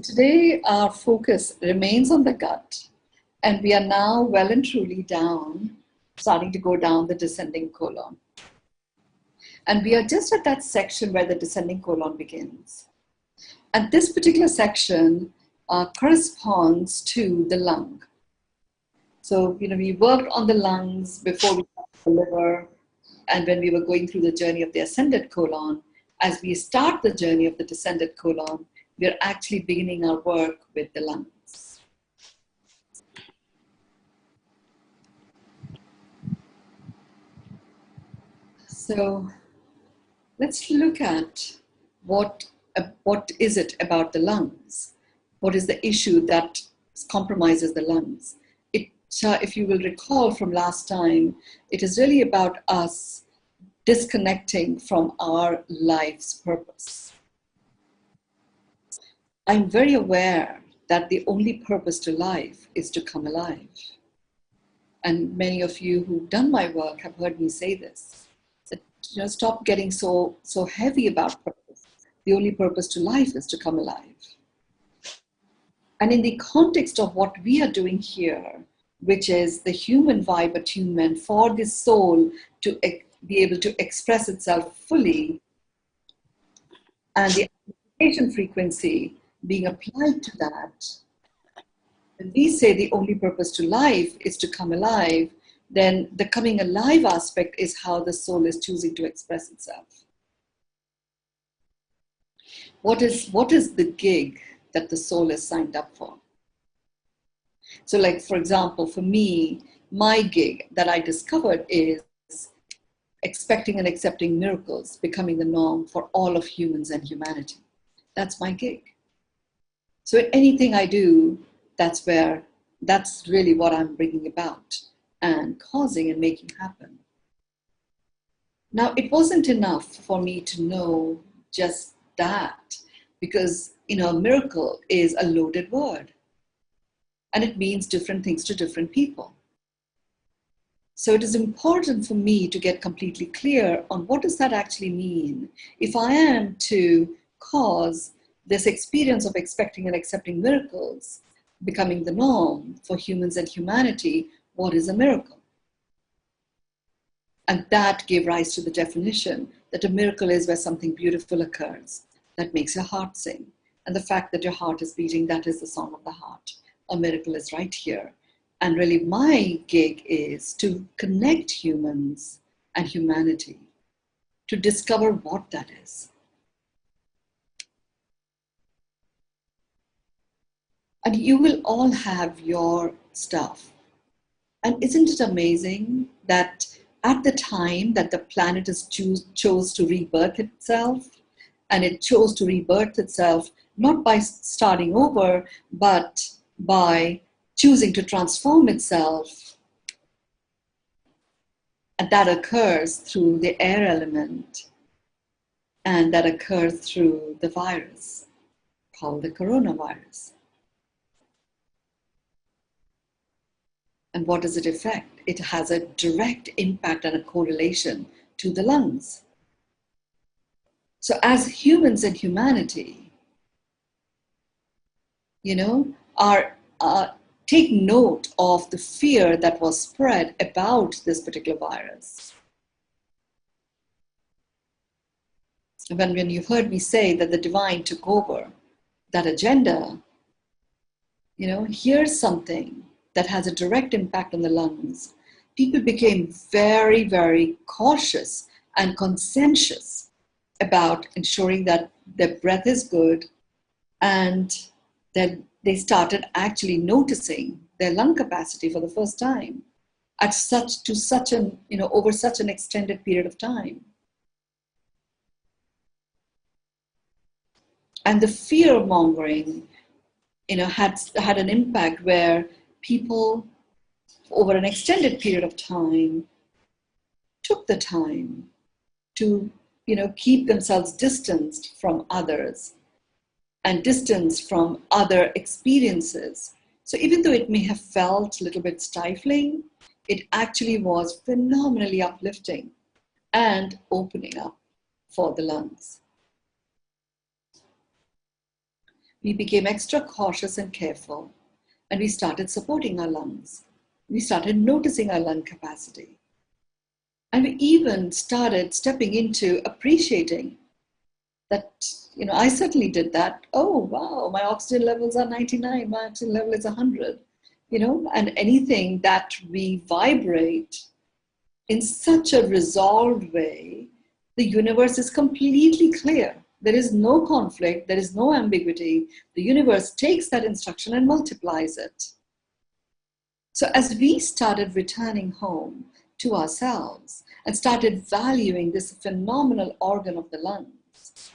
Today, our focus remains on the gut, and we are now well and truly down, starting to go down the descending colon. And we are just at that section where the descending colon begins. And this particular section corresponds to the lung. So, we worked on the lungs before we got to the liver, and when we were going through the journey of the ascended colon. As we start the journey of the descended colon, we are actually beginning our work with the lungs. So let's look at what is it about the lungs? What is the issue that compromises the lungs? If you will recall from last time, it is really about us disconnecting from our life's purpose. I'm very aware that the only purpose to life is to come alive. And many of you who've done my work have heard me say this. That, stop getting so heavy about purpose. The only purpose to life is to come alive. And in the context of what we are doing here, which is the human vibe attunement for the soul to be able to express itself fully, and the amplification frequency being applied to that, when we say the only purpose to life is to come alive, then the coming alive aspect is how the soul is choosing to express itself. What is the gig that the soul is signed up for? So like, for example, for me, my gig that I discovered is expecting and accepting miracles, becoming the norm for all of humans and humanity. That's my gig. So anything I do, that's really what I'm bringing about and causing and making happen. Now, it wasn't enough for me to know just that, because, a miracle is a loaded word. And it means different things to different people. So it is important for me to get completely clear on what does that actually mean. If I am to cause this experience of expecting and accepting miracles, becoming the norm for humans and humanity, what is a miracle? And that gave rise to the definition that a miracle is where something beautiful occurs that makes your heart sing. And the fact that your heart is beating, that is the song of the heart. A miracle is right here. And really my gig is to connect humans and humanity to discover what that is. And you will all have your stuff. And isn't it amazing that at the time that the planet chose to rebirth itself, and it chose to rebirth itself not by starting over, but by choosing to transform itself. And that occurs through the air element, and that occurs through the virus called the coronavirus. And what does it affect? It has a direct impact and a correlation to the lungs. So as humans and humanity, take note of the fear that was spread about this particular virus. When you've heard me say that the divine took over that agenda, here's something that has a direct impact on the lungs. People became very, very cautious and conscientious about ensuring that their breath is good, and that they started actually noticing their lung capacity for the first time over such an extended period of time. And the fear mongering, had an impact where people over an extended period of time took the time to, keep themselves distanced from others and distanced from other experiences. So even though it may have felt a little bit stifling, it actually was phenomenally uplifting and opening up for the lungs. we became extra cautious and careful, and we started supporting our lungs. We started noticing our lung capacity. And we even started stepping into appreciating that, I certainly did that. Oh, wow, my oxygen levels are 99, my oxygen level is 100, and anything that we vibrate in such a resolved way, the universe is completely clear. There is no conflict, there is no ambiguity. The universe takes that instruction and multiplies it. So as we started returning home to ourselves and started valuing this phenomenal organ of the lungs,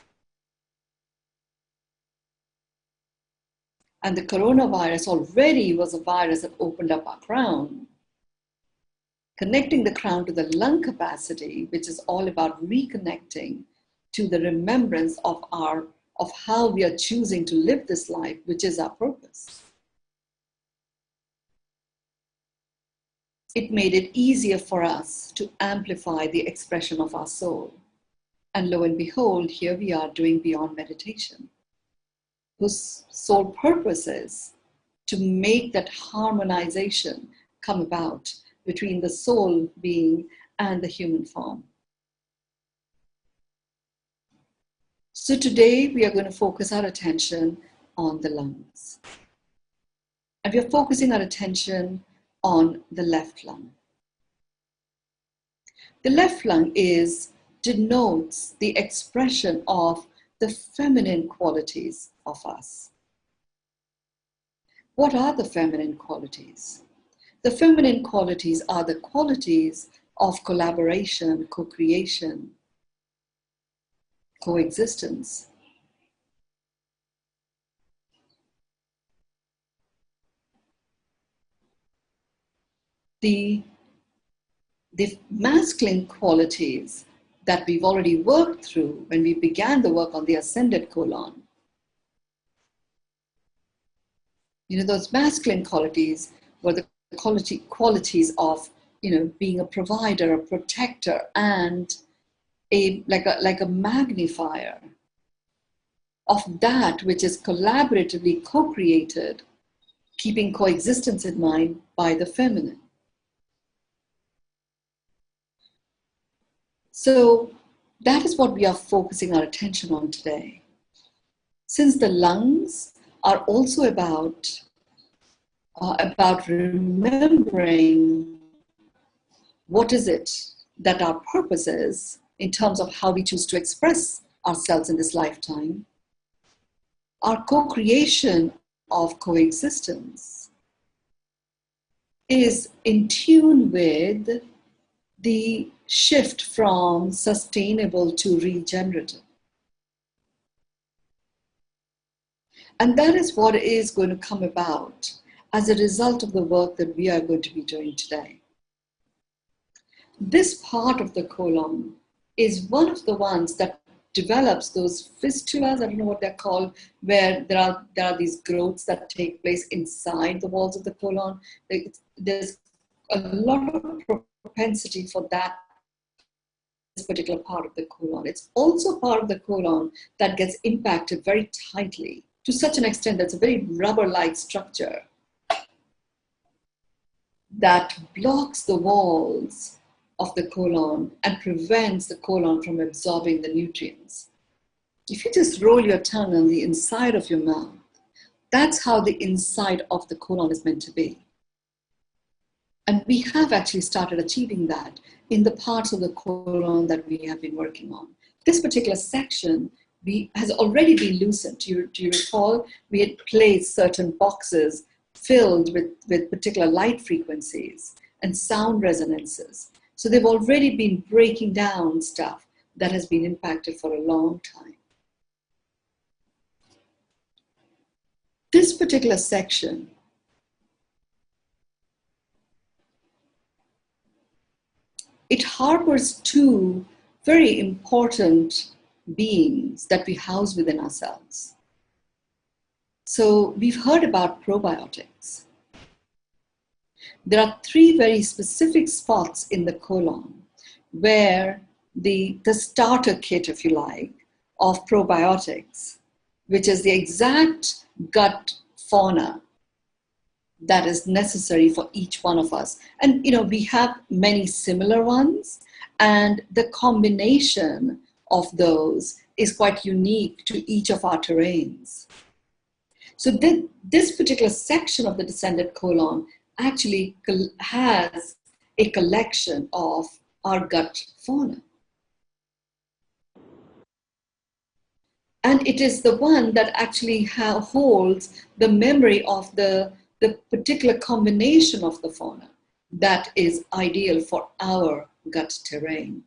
and the coronavirus already was a virus that opened up our crown, connecting the crown to the lung capacity, which is all about reconnecting to the remembrance of how we are choosing to live this life, which is our purpose. It made it easier for us to amplify the expression of our soul. And lo and behold, here we are doing Beyond Meditation, whose sole purpose is to make that harmonization come about between the soul being and the human form. So today we are going to focus our attention on the lungs. And we are focusing our attention on the left lung. The left lung denotes the expression of the feminine qualities of us. What are the feminine qualities? The feminine qualities are the qualities of collaboration, co-creation, coexistence. The masculine qualities that we've already worked through when we began the work on the ascended colon. Those masculine qualities were the qualities of, being a provider, a protector, and like a magnifier of that which is collaboratively co-created, keeping coexistence in mind by the feminine. So that is what we are focusing our attention on today. Since the lungs are also about remembering what is it that our purpose is in terms of how we choose to express ourselves in this lifetime, our co-creation of coexistence is in tune with the shift from sustainable to regenerative. And that is what is going to come about as a result of the work that we are going to be doing today. This part of the colon is one of the ones that develops those fistulas, I don't know what they're called, where there are these growths that take place inside the walls of the colon. There's a lot of propensity for that, this particular part of the colon. It's also part of the colon that gets impacted very tightly, to such an extent that it's a very rubber-like structure that blocks the walls of the colon and prevents the colon from absorbing the nutrients. If you just roll your tongue on the inside of your mouth, that's how the inside of the colon is meant to be. And we have actually started achieving that in the parts of the colon that we have been working on. This particular section has already been loosened. Do you recall? We had placed certain boxes filled with particular light frequencies and sound resonances. So they've already been breaking down stuff that has been impacted for a long time. This particular section it harbors two very important beings that we house within ourselves. So we've heard about probiotics. There are three very specific spots in the colon where the starter kit, if you like, of probiotics which is the exact gut fauna that is necessary for each one of us. And we have many similar ones, and the combination of those is quite unique to each of our terrains. So this particular section of the descended colon actually has a collection of our gut fauna. And it is the one that actually holds the memory of the particular combination of the fauna that is ideal for our gut terrain.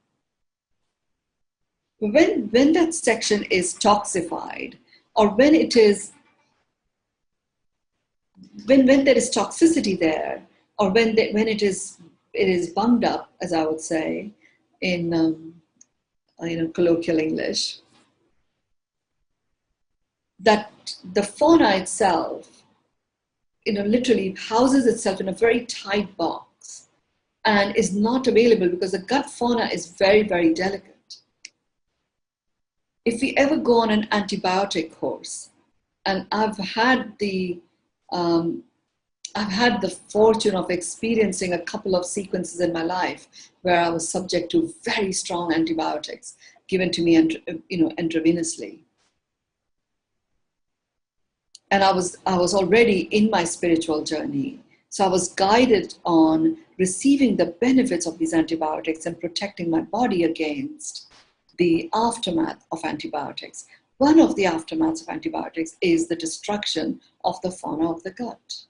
When that section is toxified, or when there is toxicity there, or when it is bunged up, as I would say in colloquial English, that the fauna itself, literally houses itself in a very tight box and is not available because the gut fauna is very, very delicate. If we ever go on an antibiotic course, and I've had the fortune of experiencing a couple of sequences in my life where I was subject to very strong antibiotics given to me intravenously. And I was already in my spiritual journey. So I was guided on receiving the benefits of these antibiotics and protecting my body against the aftermath of antibiotics. One of the aftermaths of antibiotics is the destruction of the fauna of the gut.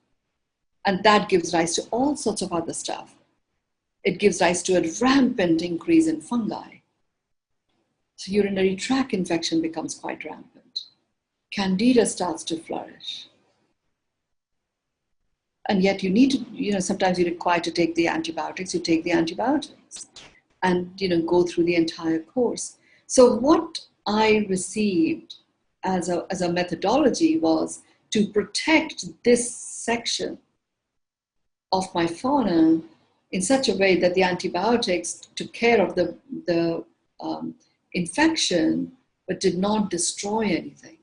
And that gives rise to all sorts of other stuff. It gives rise to a rampant increase in fungi. So urinary tract infection becomes quite rampant. Candida starts to flourish. And yet you need to, sometimes you're required to take the antibiotics, you take the antibiotics and, go through the entire course. So what I received as a methodology was to protect this section of my fauna in such a way that the antibiotics took care of the infection, but did not destroy anything.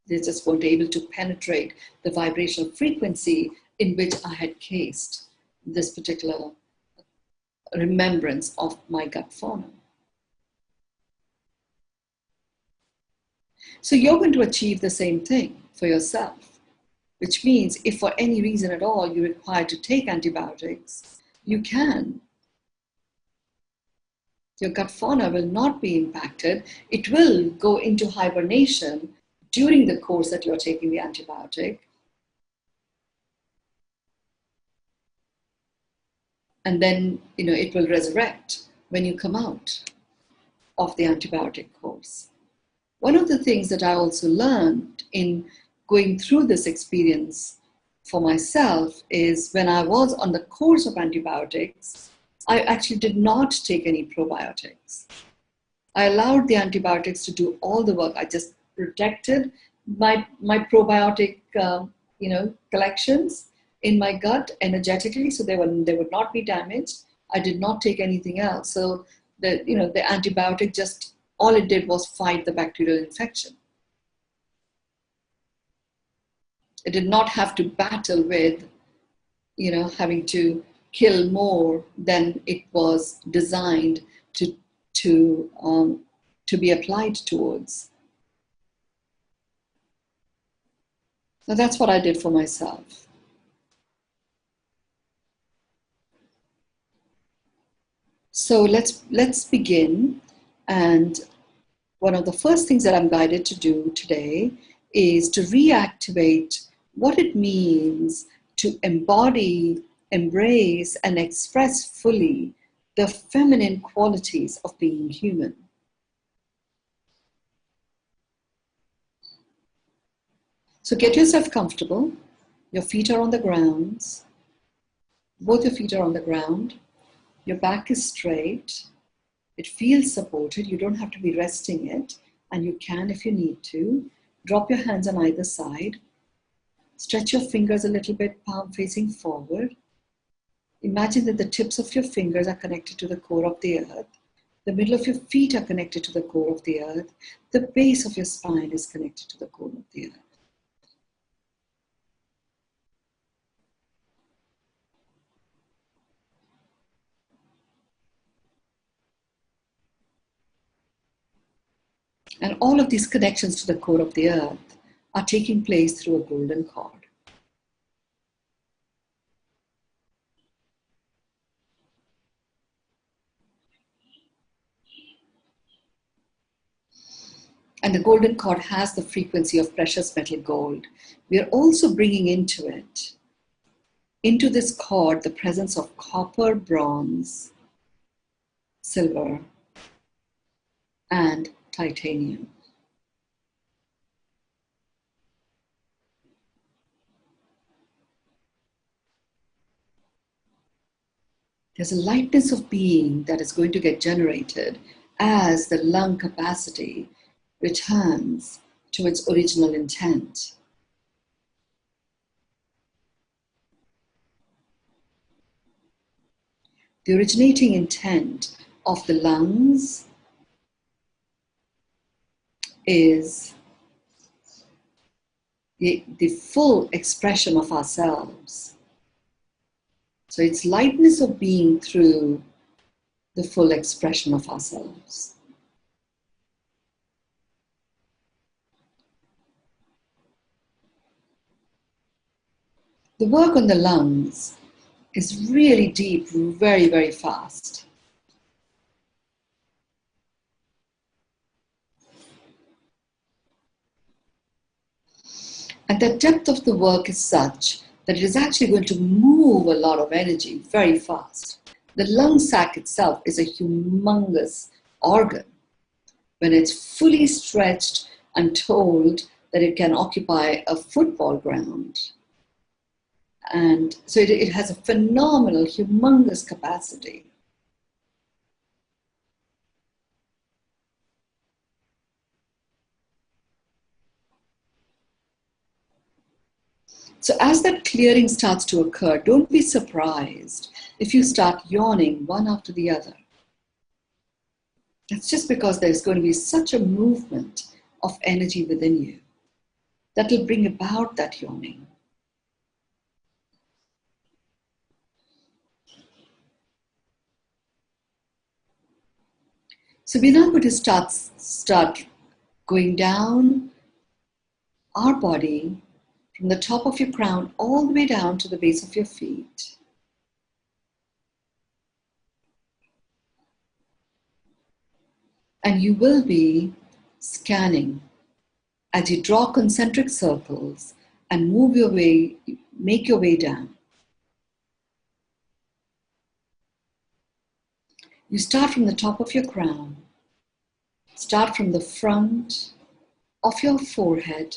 They just weren't able to penetrate the vibrational frequency in which I had cased this particular remembrance of my gut fauna. So you're going to achieve the same thing for yourself, which means if for any reason at all you're required to take antibiotics, you can. Your gut fauna will not be impacted. It will go into hibernation during the course that you're taking the antibiotic. And then, it will resurrect when you come out of the antibiotic course. One of the things that I also learned in going through this experience for myself is when I was on the course of antibiotics, I actually did not take any probiotics. I allowed the antibiotics to do all the work. I just protected my probiotic collections in my gut energetically, so they would not be damaged. I did not take anything else. So the antibiotic just, all it did was fight the bacterial infection. It did not have to battle with having to kill more than it was designed to be applied towards. So that's what I did for myself. So let's begin. And one of the first things that I'm guided to do today is to reactivate what it means to embody, embrace, and express fully the feminine qualities of being human. So get yourself comfortable. Your feet are on the ground. Both your feet are on the ground. Your back is straight. It feels supported. You don't have to be resting it. And you can if you need to. Drop your hands on either side. Stretch your fingers a little bit, palm facing forward. Imagine that the tips of your fingers are connected to the core of the earth. The middle of your feet are connected to the core of the earth. The base of your spine is connected to the core of the earth. And all of these connections to the core of the earth are taking place through a golden cord. And the golden cord has the frequency of precious metal gold. We are also bringing into this cord, the presence of copper, bronze, silver, and titanium. There's a lightness of being that is going to get generated as the lung capacity returns to its original intent. The originating intent of the lungs is the full expression of ourselves. So it's lightness of being through the full expression of ourselves. The work on the lungs is really deep, very, very fast. And the depth of the work is such that it is actually going to move a lot of energy very fast. The lung sac itself is a humongous organ. When it's fully stretched, I'm told that it can occupy a football ground. And so it has a phenomenal, humongous capacity. So as that clearing starts to occur, don't be surprised if you start yawning one after the other. It's just because there's going to be such a movement of energy within you that will bring about that yawning. So we're now going to start going down our body from the top of your crown all the way down to the base of your feet. And you will be scanning as you draw concentric circles and move your way, make your way down. You start from the top of your crown, start from the front of your forehead,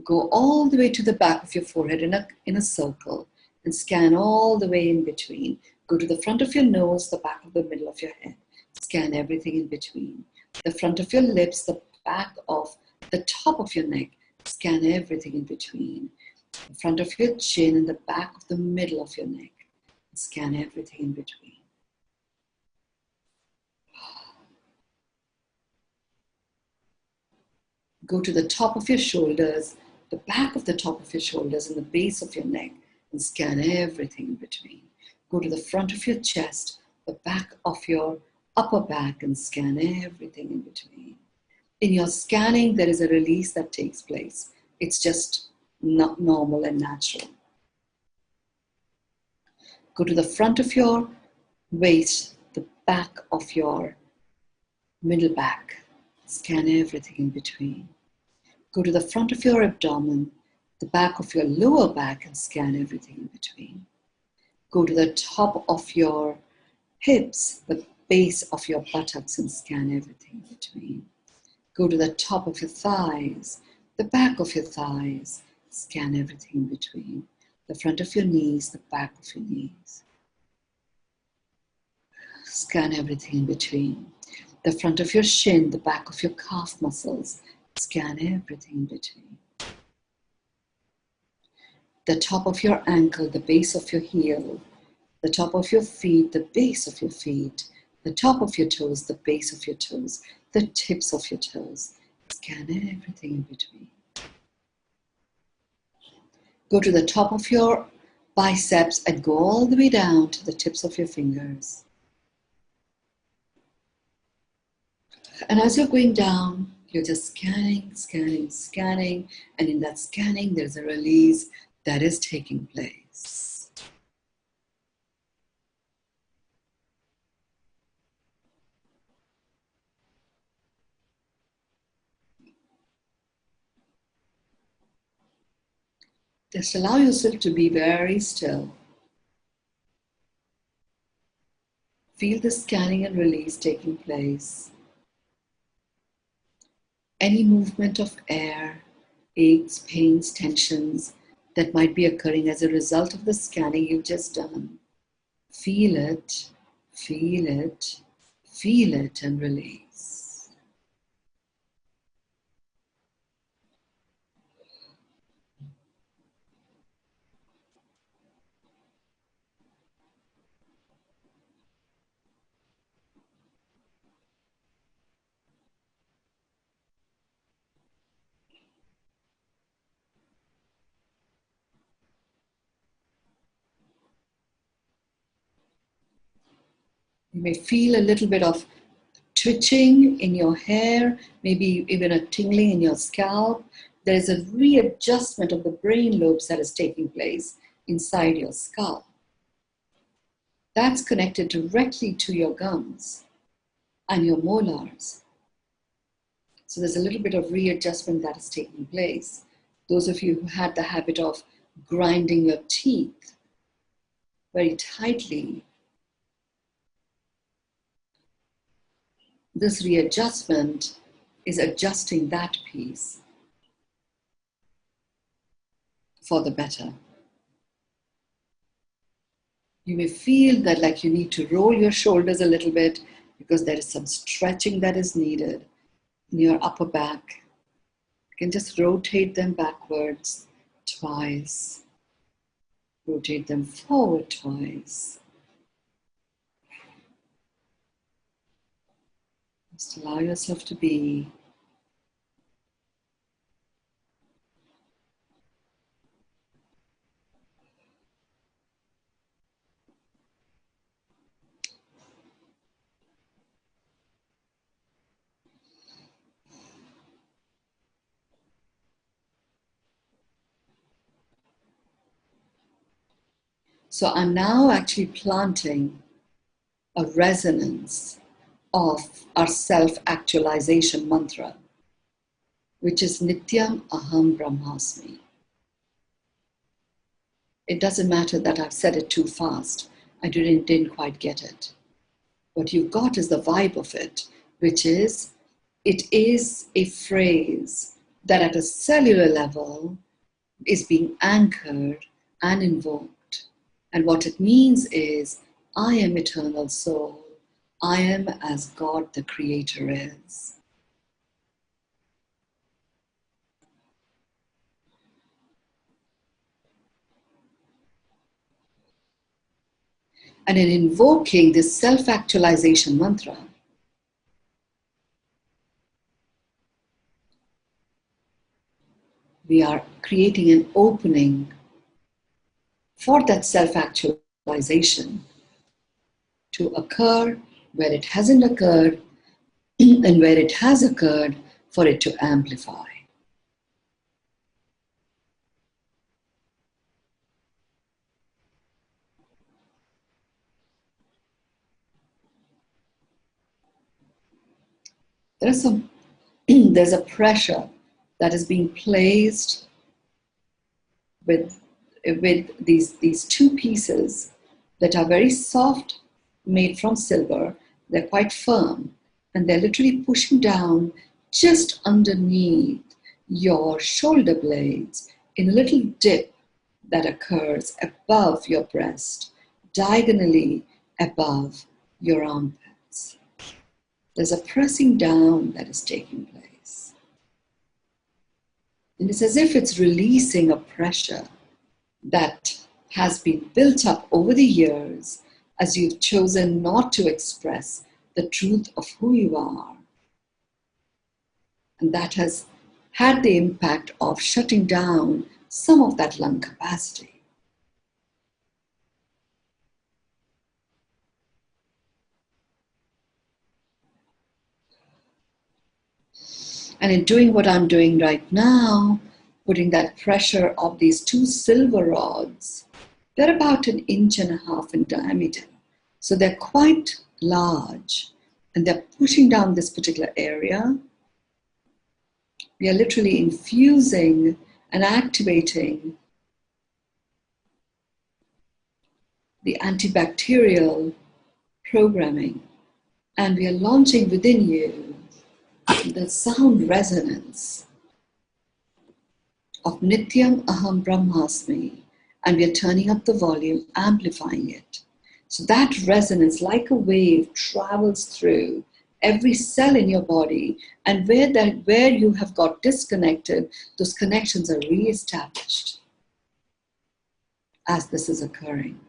go all the way to the back of your forehead in a circle and scan all the way in between. Go to the front of your nose, the back of the middle of your head. Scan everything in between. The front of your lips, the back of the top of your neck. Scan everything in between. The front of your chin and the back of the middle of your neck. Scan everything in between. Go to the top of your shoulders, the back of the top of your shoulders and the base of your neck and scan everything in between. Go to the front of your chest, the back of your upper back and scan everything in between. In your scanning, there is a release that takes place. It's just not normal and natural. Go to the front of your waist, the back of your middle back. Scan everything in between. Go to the front of your abdomen, the back of your lower back and scan everything in between. Go to the top of your hips, the base of your buttocks and scan everything in between. Go to the top of your thighs, the back of your thighs, scan everything in between. The front of your knees, the back of your knees. Scan everything in between. The front of your shin, the back of your calf muscles, scan everything in between. The top of your ankle, the base of your heel, the top of your feet, the base of your feet, The top of your toes, the base of your toes, the tips of your toes. Scan everything in between. Go to the top of your biceps and go all the way down to the tips of your fingers. And as you're going down, you're just scanning, scanning, scanning. And in that scanning, there's a release that is taking place. Just allow yourself to be very still. Feel the scanning and release taking place. Any movement of air, aches, pains, tensions that might be occurring as a result of the scanning you've just done. Feel it, feel it, feel it, and release. You may feel a little bit of twitching in your hair, maybe even a tingling in your scalp. There's a readjustment of the brain lobes that is taking place inside your skull. That's connected directly to your gums and your molars. So there's a little bit of readjustment that is taking place. Those of you who had the habit of grinding your teeth very tightly, this readjustment is adjusting that piece for the better. You may feel that like you need to roll your shoulders a little bit because there is some stretching that is needed in your upper back. You can just rotate them backwards twice. Rotate them forward twice. Just allow yourself to be. So I'm now actually planting a resonance of our self-actualization mantra, which is Nityam Aham Brahmasmi. It doesn't matter that I've said it too fast. I didn't quite get it. What you've got is the vibe of it, which is, it is a phrase that at a cellular level is being anchored and invoked. And what it means is, I am eternal soul. I am as God the Creator is. And in invoking this self-actualization mantra, we are creating an opening for that self-actualization to occur where it hasn't occurred, and where it has occurred, for it to amplify. There's a pressure that is being placed with these two pieces that are very soft, made from silver. They're quite firm, and they're literally pushing down just underneath your shoulder blades in a little dip that occurs above your breast, diagonally above your armpits. There's a pressing down that is taking place. And it's as if it's releasing a pressure that has been built up over the years as you've chosen not to express the truth of who you are. And that has had the impact of shutting down some of that lung capacity. And in doing what I'm doing right now, putting that pressure of these two silver rods, they're about 1.5 inches in diameter. So they're quite large, and they're pushing down this particular area. We are literally infusing and activating the antibacterial programming. And we are launching within you the sound resonance of Nityam Aham Brahmasmi, and we are turning up the volume, amplifying it. So that resonance, like a wave, travels through every cell in your body, and where you have got disconnected, those connections are re-established as this is occurring.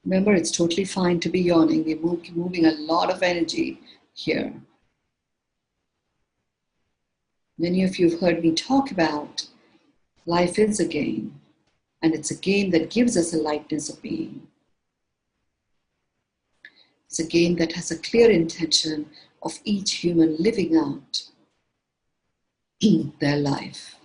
Remember, it's totally fine to be yawning. We're moving a lot of energy here. Many of you have heard me talk about life is a game, and it's a game that gives us a lightness of being. It's a game that has a clear intention of each human living out their life.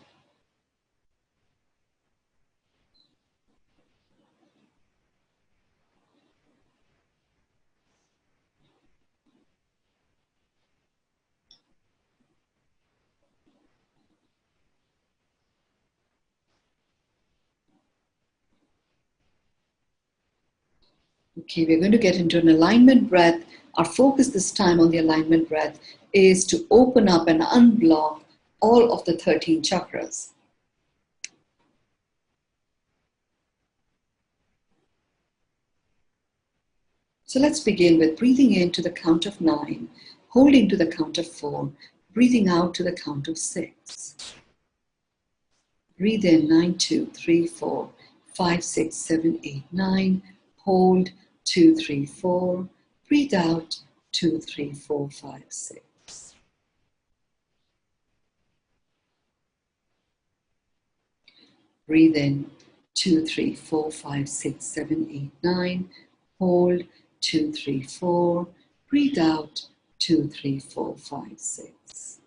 Okay, we're going to get into an alignment breath. Our focus this time on the alignment breath is to open up and unblock all of the 13 chakras. So let's begin with breathing in to the count of 9, holding to the count of 4, breathing out to the count of 6. Breathe in 9, 2, 3, 4, 5, 6, 7, 8, 9. Hold 2, 3, 4. Breathe out 2, 3, 4, 5, 6. Breathe in 2, 3, 4, 5, 6, 7, 8, 9. Hold 2, 3, 4. Breathe out 2, 3, 4, 5, 6.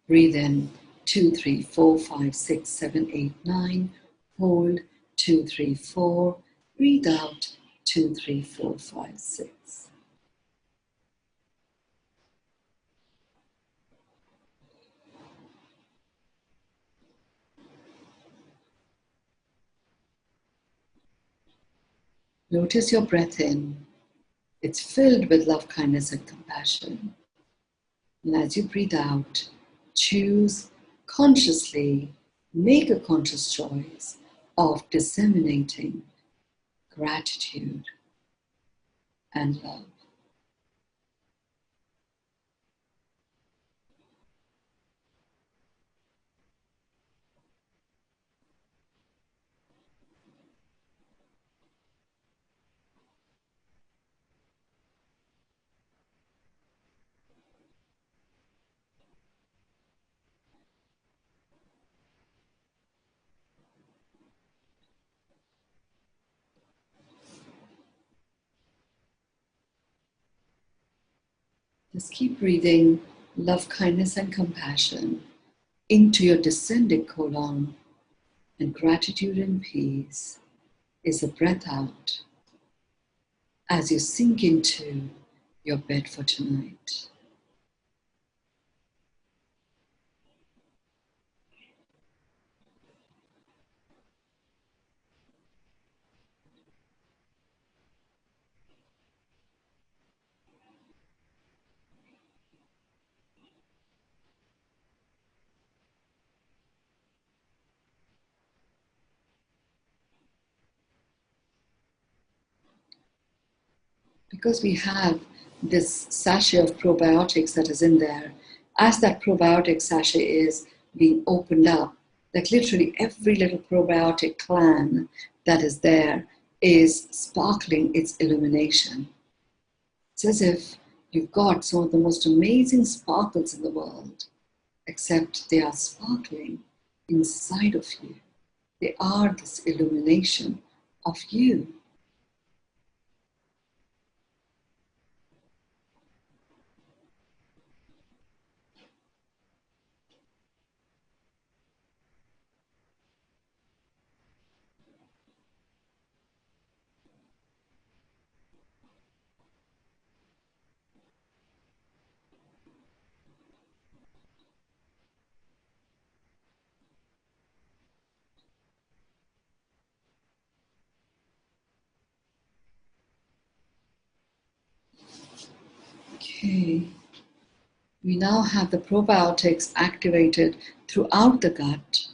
Breathe in 2, 3, 4, 5, 6, 7, 8, 9. Hold 2, 3, 4. Breathe out 2, 3, 4, 5, 6. Notice your breath in. It's filled with love, kindness, and compassion. And as you breathe out, choose consciously, make a conscious choice of disseminating gratitude and love. Just keep breathing love, kindness, and compassion into your descending colon, and gratitude and peace is a breath out as you sink into your bed for tonight. because we have this sachet of probiotics that is in there, as that probiotic sachet is being opened up, like literally every little probiotic clan that is there is sparkling its illumination. It's as if you've got some of the most amazing sparkles in the world, except they are sparkling inside of you. They are this illumination of you. Okay. We now have the probiotics activated throughout the gut.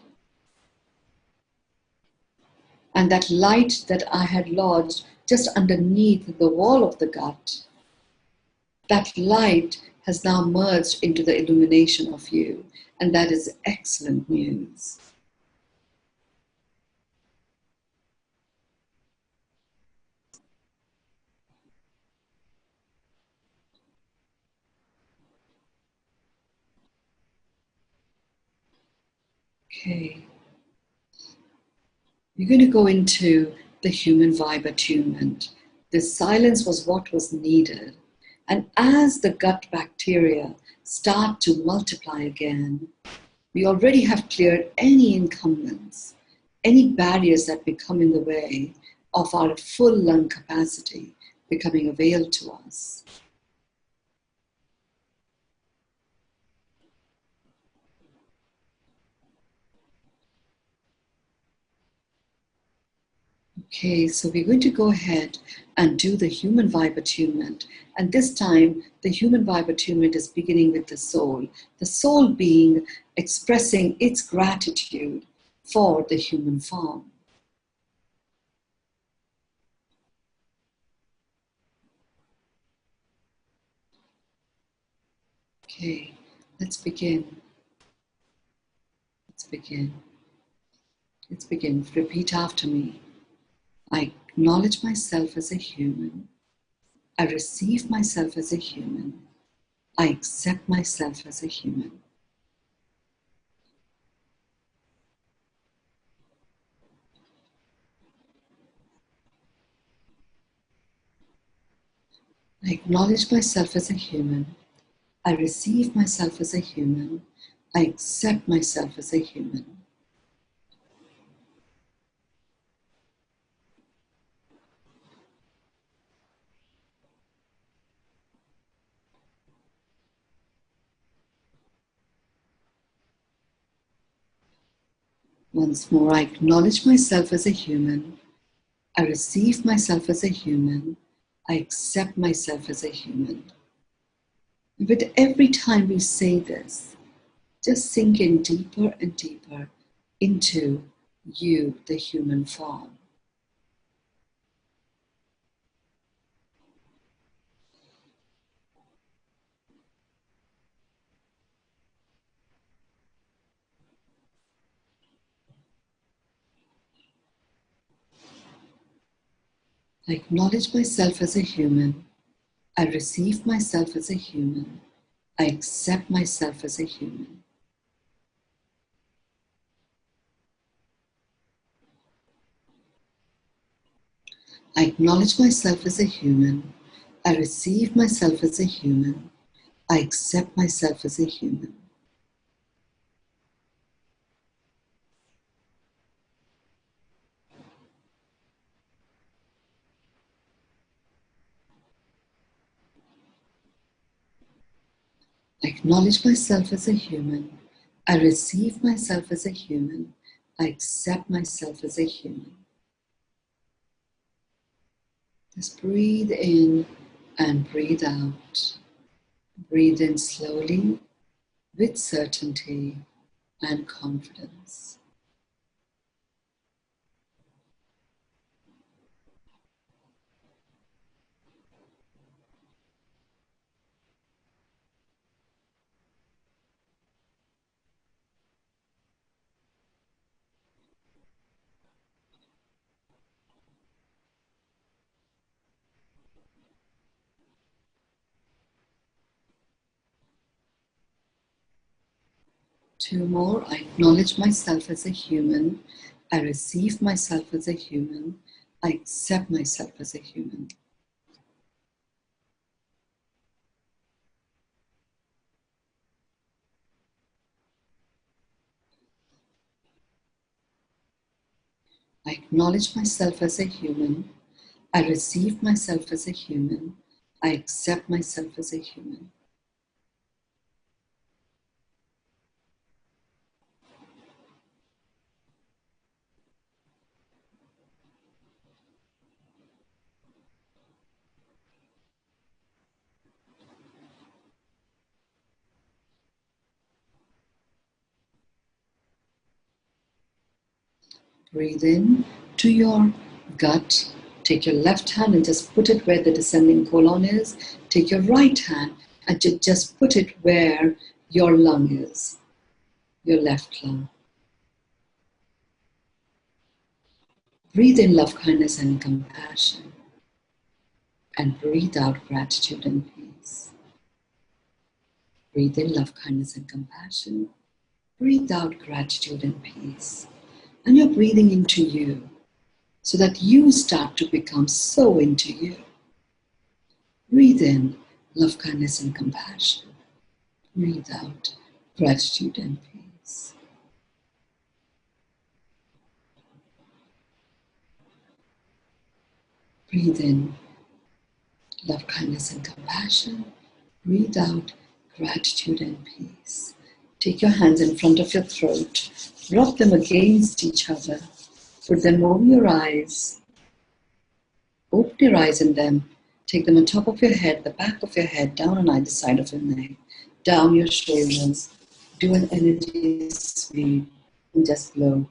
And that light that I had lodged just underneath the wall of the gut, that light has now merged into the illumination of you. And that is excellent news. Okay. We're going to go into the human vibe attunement. The silence was what was needed. And as the gut bacteria start to multiply again, we already have cleared any incumbents, any barriers that become in the way of our full lung capacity becoming available to us. Okay, so we're going to go ahead and do the human vibe attunement. And this time, the human vibe attunement is beginning with the soul being expressing its gratitude for the human form. Okay, let's begin. Let's begin. Let's begin. Repeat after me. I acknowledge myself as a human. I receive myself as a human. I accept myself as a human. I acknowledge myself as a human. I receive myself as a human. I accept myself as a human. Once more, I acknowledge myself as a human. I receive myself as a human. I accept myself as a human. But every time we say this, just sink in deeper and deeper into you, the human form. I acknowledge myself as a human. I receive myself as a human. I accept myself as a human. I acknowledge myself as a human. I receive myself as a human. I accept myself as a human. I acknowledge myself as a human. I receive myself as a human. I accept myself as a human. Just breathe in and breathe out. Breathe in slowly, with certainty and confidence. Two more. I acknowledge myself as a human. I receive myself as a human. I accept myself as a human. I acknowledge myself as a human. I receive myself as a human. I accept myself as a human. Breathe in to your gut. Take your left hand and just put it where the descending colon is. Take your right hand and just put it where your lung is, your left lung. Breathe in love, kindness, and compassion. And breathe out gratitude and peace. Breathe in love, kindness, and compassion. Breathe out gratitude and peace. And you're breathing into you so that you start to become so into you. Breathe in love, kindness, and compassion. Breathe out gratitude and peace. Breathe in love, kindness, and compassion. Breathe out gratitude and peace. Take your hands in front of your throat. Rub them against each other. Put them over your eyes. Open your eyes in them. Take them on top of your head, the back of your head, down on either side of your neck, down your shoulders. Do an energy sweep and just blow.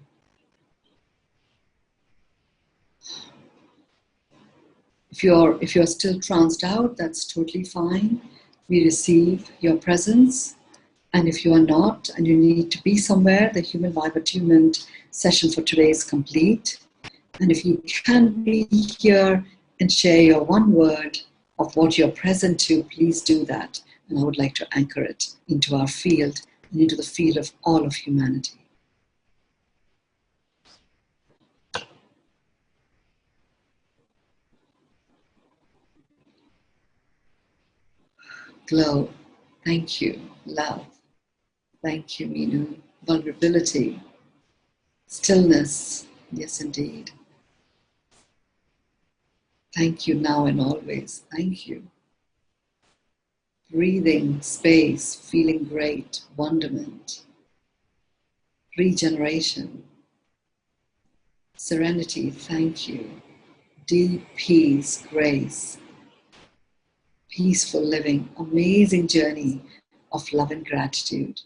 If you're still tranced out, that's totally fine. We receive your presence. And if you are not, and you need to be somewhere, the Human Vibe Attunement session for today is complete. And if you can be here and share your one word of what you're present to, please do that. And I would like to anchor it into our field and into the field of all of humanity. Glow. Thank you. Love. Thank you, Mynoo. Vulnerability. Stillness. Yes, indeed. Thank you now and always. Thank you. Breathing, space, feeling great, wonderment, regeneration, serenity, thank you, deep peace, grace, peaceful living, amazing journey of love and gratitude.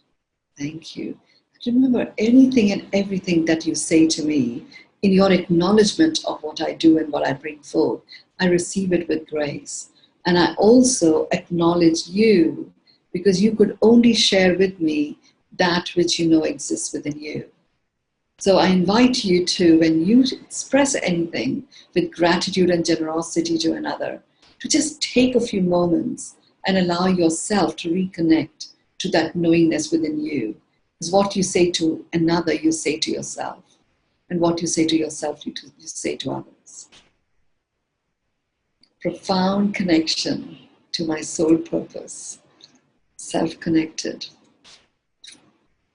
Thank you. Remember, anything and everything that you say to me, in your acknowledgement of what I do and what I bring forth, I receive it with grace. And I also acknowledge you, because you could only share with me that which you know exists within you. So I invite you to, when you express anything with gratitude and generosity to another, to just take a few moments and allow yourself to reconnect to that knowingness within you. Because what you say to another, you say to yourself. And what you say to yourself, you say to others. Profound connection to my soul purpose. Self-connected.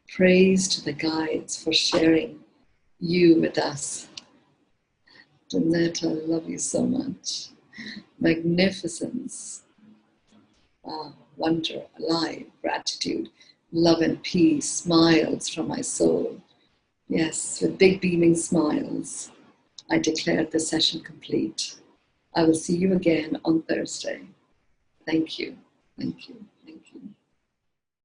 Praise to the guides for sharing you with us. Donette, I love you so much. Magnificence. Wow, wonder, alive, gratitude, love and peace, smiles from my soul. Yes, with big beaming smiles, I declare the session complete. I will see you again on Thursday. Thank you. Thank you.